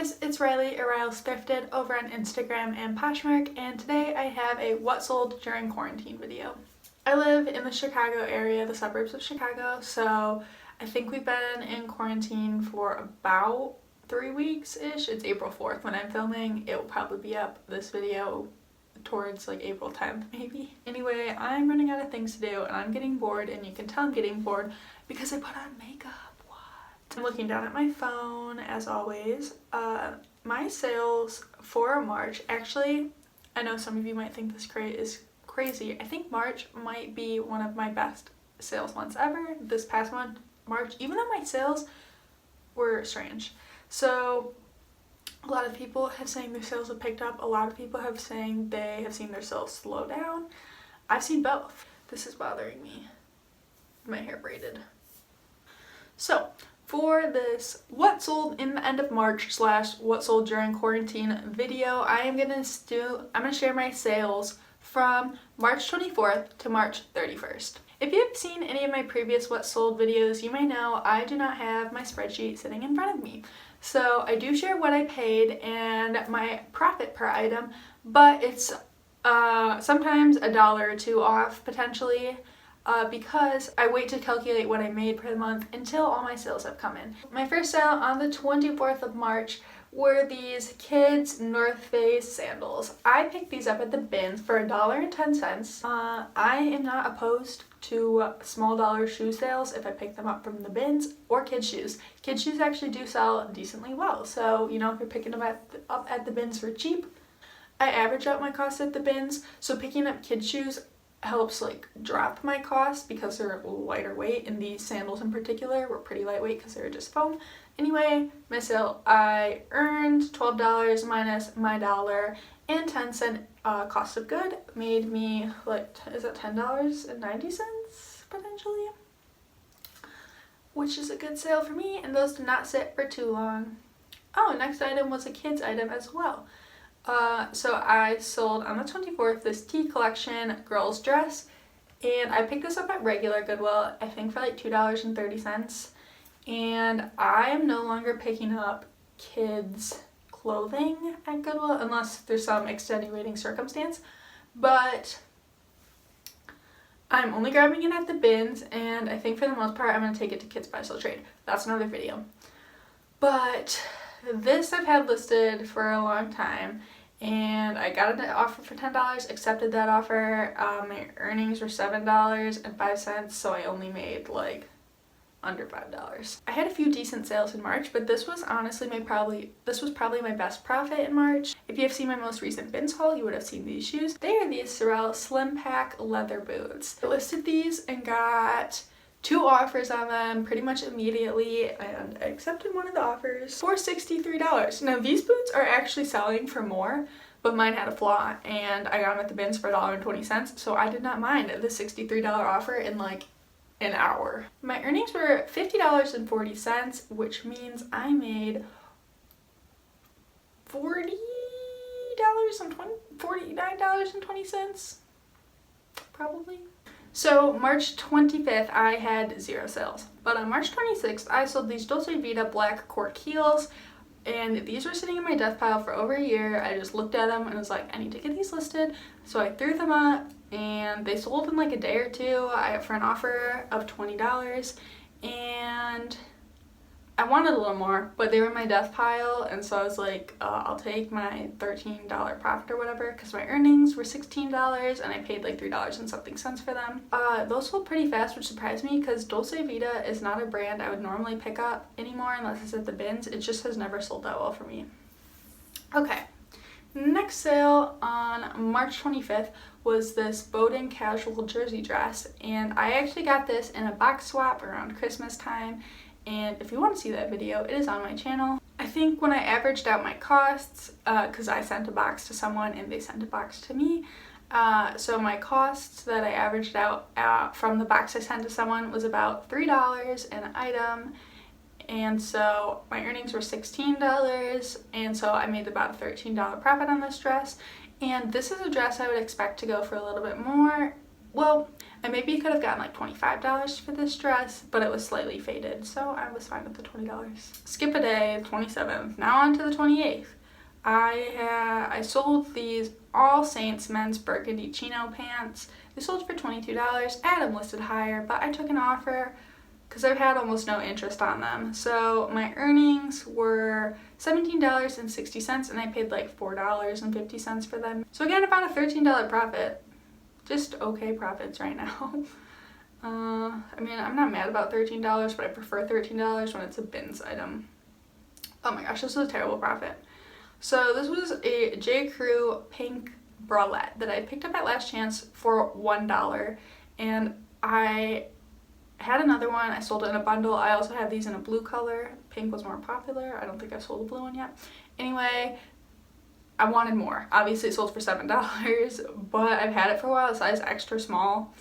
guys, it's Riley or Riles Thrifted over on Instagram and Poshmark, and today I have a what sold during quarantine video. I live in the Chicago area, the suburbs of Chicago, so I think we've been in quarantine for about 3 weeks-ish. It's April 4th when I'm filming. It will probably be up, this video, towards like April 10th maybe. Anyway, I'm running out of things to do and I'm getting bored, and you can tell I'm getting bored because I put on makeup. I'm looking down at my phone as always. My sales for March, actually, I know some of you might think this is crazy. I think March might be one of my best sales months ever. This past month, March, even though my sales were strange. So a lot of people have saying their sales have picked up. A lot of people have saying they have seen their sales slow down. I've seen both. This is bothering me. My hair braided. So for this what sold in the end of March / what sold during quarantine video, I'm gonna share my sales from March 24th to March 31st. If you've seen any of my previous what sold videos, you may know I do not have my spreadsheet sitting in front of me. So I do share what I paid and my profit per item, but it's sometimes $1 or $2 off potentially. Because I wait to calculate what I made per month until all my sales have come in. My first sale on the 24th of March were these kids North Face sandals. I picked these up at the bins for $1.10. I am not opposed to small dollar shoe sales if I pick them up from the bins, or kids shoes. Kids shoes actually do sell decently well, so you know, if you're picking them up at the bins for cheap. I average out my costs at the bins, so picking up kids shoes helps like drop my cost because they're lighter weight, and these sandals in particular were pretty lightweight because they were just foam. Anyway, my sale, I earned $12 minus my $1.10 cost of good, made me like, is that $10.90 potentially? Which is a good sale for me, and those did not sit for too long. Oh, next item was a kids item as well. So I sold on the 24th this T collection girls dress, and I picked this up at regular Goodwill, I think for like $2.30, and I am no longer picking up kids clothing at Goodwill unless there's some extenuating circumstance, but I'm only grabbing it at the bins, and I think for the most part I'm going to take it to Kids Buy Sell Trade. That's another video. But this I've had listed for a long time, and I got an offer for $10, accepted that offer. My earnings were $7.05, so I only made like under $5. I had a few decent sales in March, but this was honestly probably my best profit in March. If you have seen my most recent bins haul, you would have seen these shoes. They are these Sorel Slim Pack leather boots. I listed these and got 2 offers on them pretty much immediately, and I accepted one of the offers for $63. Now these boots are actually selling for more, but mine had a flaw, and I got them at the bins for $1.20, so I did not mind the $63 offer in like an hour. My earnings were $50.40, which means I made $49.20 probably. So March 25th I had 0 sales, but on March 26th I sold these Dolce Vita black cork heels, and these were sitting in my death pile for over a year. I just looked at them and was like, I need to get these listed, so I threw them up and they sold in like a day or two for an offer of $20, and I wanted a little more, but they were in my death pile, and so I was like, I'll take my $13 profit or whatever, because my earnings were $16 and I paid like $3 and something cents for them. Those sold pretty fast, which surprised me because Dolce Vita is not a brand I would normally pick up anymore unless it's at the bins. It just has never sold that well for me. Okay, next sale on March 25th was this Bowden casual jersey dress, and I actually got this in a box swap around Christmas time. And if you want to see that video, it is on my channel. I think when I averaged out my costs, because I sent a box to someone and they sent a box to me, so my costs that I averaged out from the box I sent to someone was about $3 an item, and so my earnings were $16, and so I made about a $13 profit on this dress. And this is a dress I would expect to go for a little bit more. Well, And maybe you could have gotten like $25 for this dress, but it was slightly faded, so I was fine with the $20. Skip a day, 27th. Now on to the 28th. I sold these All Saints men's burgundy chino pants. They sold for $22. Adam listed higher, but I took an offer because I've had almost no interest on them. So my earnings were $17.60, and I paid like $4.50 for them. So again, about a $13 profit. Just okay profits right now. I mean, I'm not mad about $13, but I prefer $13 when it's a bins item. Oh my gosh, this was a terrible profit. So this was a J. Crew pink bralette that I picked up at Last Chance for $1, and I had another one. I sold it in a bundle. I also have these in a blue color. Pink was more popular. I don't think I've sold a blue one yet. Anyway, I wanted more. Obviously it sold for $7, but I've had it for a while, size extra small,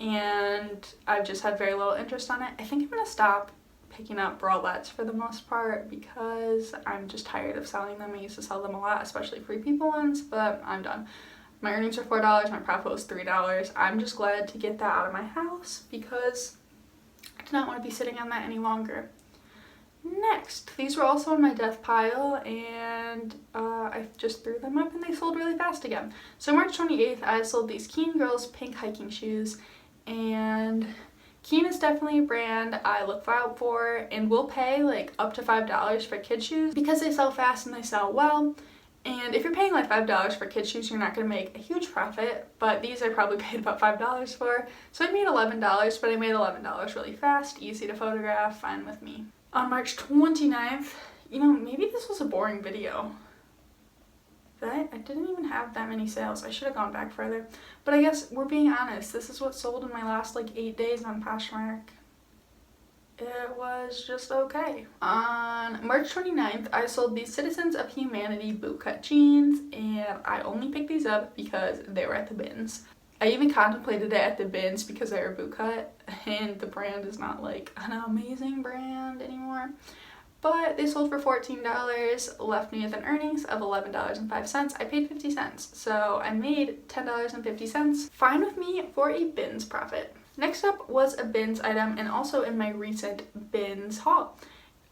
and I've just had very little interest on it. I think I'm gonna stop picking up bralettes for the most part because I'm just tired of selling them. I used to sell them a lot, especially Free People ones, but I'm done. My earnings are $4, my profit was $3. I'm just glad to get that out of my house because I do not want to be sitting on that any longer. Next, these were also in my death pile, and I just threw them up and they sold really fast again. So March 28th, I sold these Keen Girls pink hiking shoes, and Keen is definitely a brand I look out for and will pay like up to $5 for kids shoes because they sell fast and they sell well. And if you're paying like $5 for kids shoes, you're not going to make a huge profit, but these I probably paid about $5 for. So I made $11, but I made $11 really fast, easy to photograph, fine with me. On March 29th, you know, maybe this was a boring video. I didn't even have that many sales. I should have gone back further. But I guess we're being honest. This is what sold in my last like 8 days on Poshmark. It was just okay. On March 29th, I sold these Citizens of Humanity bootcut jeans, and I only picked these up because they were at the bins. I even contemplated it at the bins because they were bootcut, and the brand is not like an amazing brand anymore. But they sold for $14, left me with an earnings of $11.05. I paid 50 cents, so I made $10.50. Fine with me for a bins profit. Next up was a bins item, and also in my recent bins haul.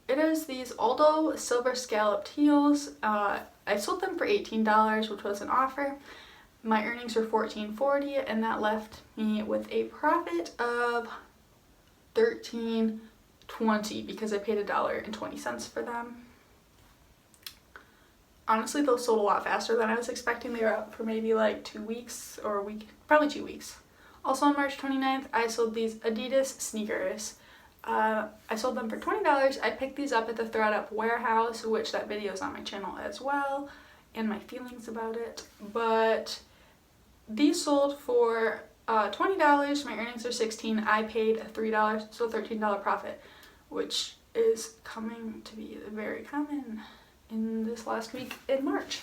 It is these Aldo silver scalloped heels. I sold them for $18, which was an offer. My earnings were $14.40, and that left me with a profit of $13.20 because I paid $1.20 for them. Honestly, those sold a lot faster than I was expecting. They were up for maybe like 2 weeks or a week, probably 2 weeks. Also on March 29th, I sold these Adidas sneakers. I sold them for $20. I picked these up at the ThredUp warehouse, which that video is on my channel as well, and my feelings about it. But these sold for $20. My earnings are $16. I paid $3, so $13 profit, which is coming to be very common in this last week in March.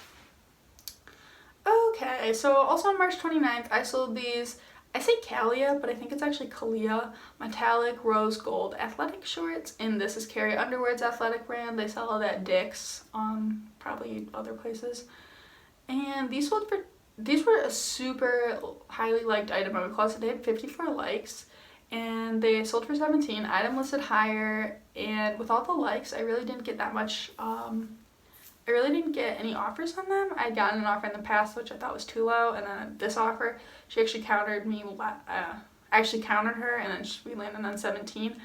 Okay, so also on March 29th, I sold these, I say Calia, but I think it's actually Kalia, metallic rose gold athletic shorts, and this is Carrie Underwood's athletic brand. They sell it at Dick's, probably other places. And these were a super highly liked item on my closet. They had 54 likes, and they sold for $17. Item listed higher, and with all the likes, I really didn't get that much, I really didn't get any offers on them. I'd gotten an offer in the past, which I thought was too low, and then this offer, she actually countered me, I actually countered her, and then we landed on 17.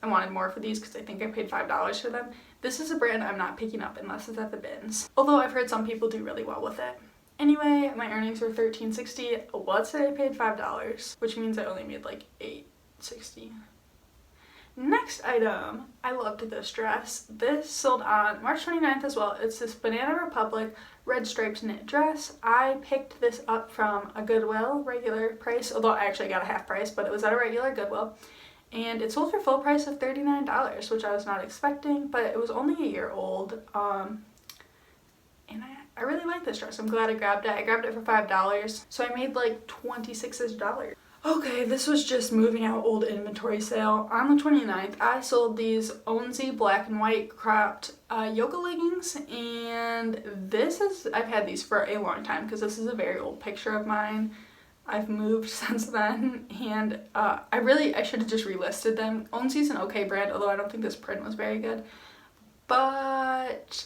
I wanted more for these because I think I paid $5 for them. This is a brand I'm not picking up unless it's at the bins, although I've heard some people do really well with it. Anyway, my earnings were $13.60. Let's say I paid $5, which means I only made like $8.60. Next item, I loved this dress. This sold on March 29th as well. It's this Banana Republic red striped knit dress. I picked this up from a Goodwill, regular price, although I actually got a half price, but it was at a regular Goodwill. And it sold for full price of $39, which I was not expecting, but it was only a year old. And I really like this dress. I'm glad I grabbed it. I grabbed it for $5, so I made like $26-ish. Okay, this was just moving out old inventory sale. On the 29th, I sold these Onzy black and white cropped yoga leggings, and I've had these for a long time because this is a very old picture of mine. I've moved since then, and I should have just relisted them. Own Season OK brand, although I don't think this print was very good, but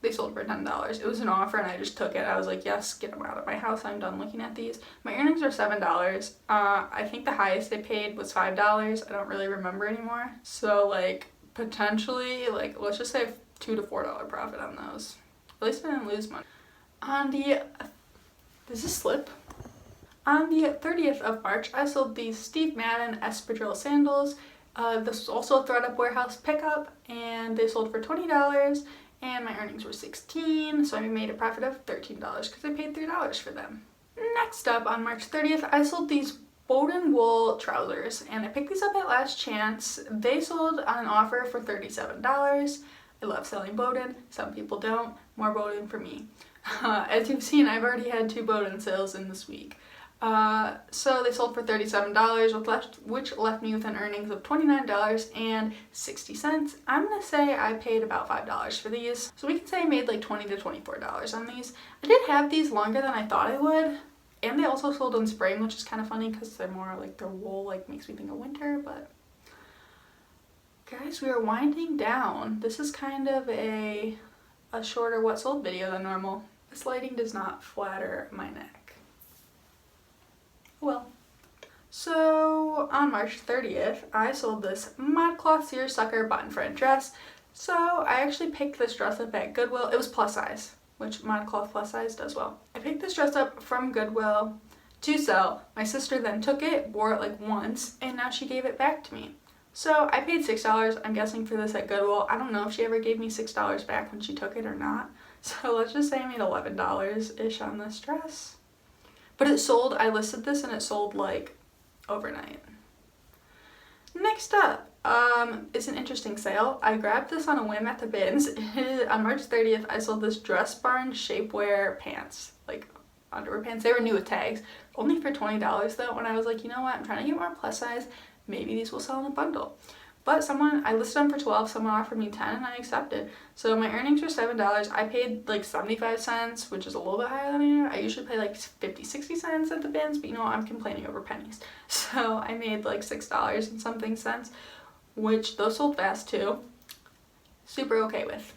they sold for $10. It was an offer and I just took it. I was like, yes, get them out of my house. I'm done looking at these. My earnings are $7. I think the highest they paid was $5. I don't really remember anymore. So like potentially, like let's just say $2 to $4 profit on those. At least I didn't lose money. Does this slip? On the 30th of March, I sold these Steve Madden espadrille sandals. This was also a ThredUp warehouse pickup, and they sold for $20, and my earnings were $16, so I made a profit of $13 because I paid $3 for them. Next up, on March 30th, I sold these Bowden wool trousers, and I picked these up at Last Chance. They sold on an offer for $37. I love selling Bowden. Some people don't. More Bowden for me. As you've seen, I've already had 2 Bowden sales in this week. So they sold for $37, which left me with an earnings of $29.60. I'm gonna say I paid about $5 for these. So we can say I made like $20 to $24 on these. I did have these longer than I thought I would. And they also sold in spring, which is kind of funny because they're more like their wool like makes me think of winter, but guys, we are winding down. This is kind of a shorter what sold video than normal. This lighting does not flatter my neck. Well, so on March 30th, I sold this ModCloth seersucker button front dress. So I actually picked this dress up at Goodwill. It was plus size, which ModCloth plus size does well. I picked this dress up from Goodwill to sell. My sister then took it, wore it like once, and now she gave it back to me. So I paid $6, I'm guessing, for this at Goodwill. I don't know if she ever gave me $6 back when she took it or not. So let's just say I made $11-ish on this dress. But it sold, I listed this and it sold like overnight. Next up is an interesting sale. I grabbed this on a whim at the bins. On March 30th, I sold this Dress Barn shapewear pants, like underwear pants. They were new with tags, only for $20 though. When I was like, you know what, I'm trying to get more plus size. Maybe these will sell in a bundle. But I listed them for $12, someone offered me $10 and I accepted. So my earnings were $7. I paid like 75 cents, which is a little bit higher than I usually pay like 50, 60 cents at the bins, but you know what, I'm complaining over pennies. So I made like $6 and something cents, which those sold fast too. Super okay with.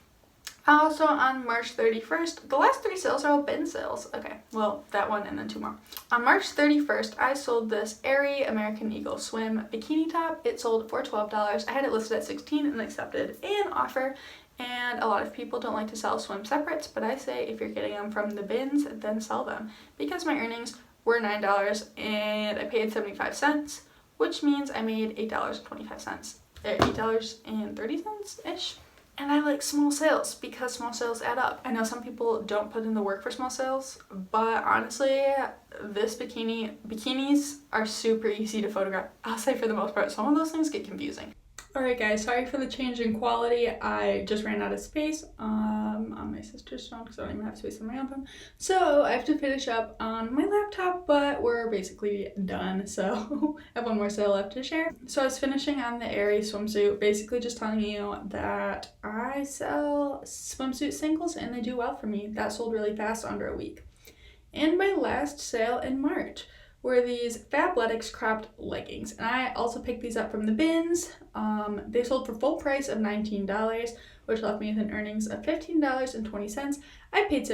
Also on March 31st, the last 3 sales are all bin sales. Okay, well, that one and then 2 more. On March 31st, I sold this Aerie American Eagle Swim bikini top. It sold for $12. I had it listed at $16 and accepted an offer. And a lot of people don't like to sell swim separates, but I say if you're getting them from the bins, then sell them. Because my earnings were $9 and I paid 75 cents, which means I made $8.25, $8.30-ish. And I like small sales because small sales add up. I know some people don't put in the work for small sales, but honestly, bikinis are super easy to photograph. I'll say for the most part, some of those things get confusing. Alright guys, sorry for the change in quality. I just ran out of space on my sister's phone because I don't even have space on my own phone. So I have to finish up on my laptop, but we're basically done. So I have one more sale left to share. So I was finishing on the Aerie swimsuit, basically just telling you that I sell swimsuit singles and they do well for me. That sold really fast, under a week. And my last sale in March were these Fabletics cropped leggings, and I also picked these up from the bins. They sold for full price of $19, which left me with an earnings of $15.20. I paid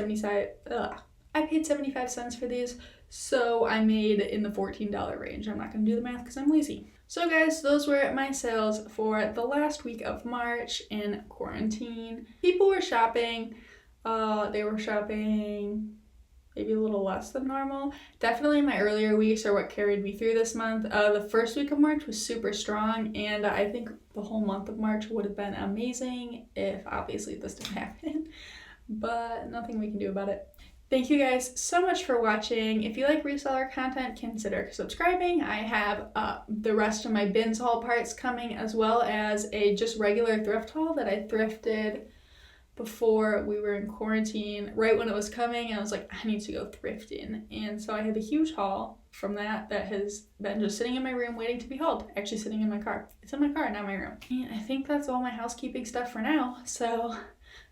75 cents for these, so I made in the $14 range. I'm not gonna do the math because I'm lazy. So guys, those were my sales for the last week of March in quarantine. People were shopping. They were shopping maybe a little less than normal. Definitely my earlier weeks are what carried me through this month. The first week of March was super strong, and I think the whole month of March would have been amazing if obviously this didn't happen, but nothing we can do about it. Thank you guys so much for watching. If you like reseller content, consider subscribing. I have the rest of my bins haul parts coming, as well as a just regular thrift haul that I thrifted before we were in quarantine, right when it was coming, and I was like, I need to go thrifting. And so I have a huge haul from that has been just sitting in my room waiting to be hauled. Actually sitting in my car. It's in my car, not my room. And I think that's all my housekeeping stuff for now. So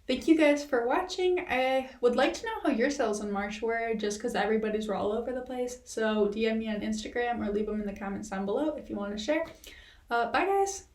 Thank you guys for watching. I would like to know how your sales in March were, just because everybody's were all over the place. So DM me on Instagram or leave them in the comments down below if you want to share. Bye guys!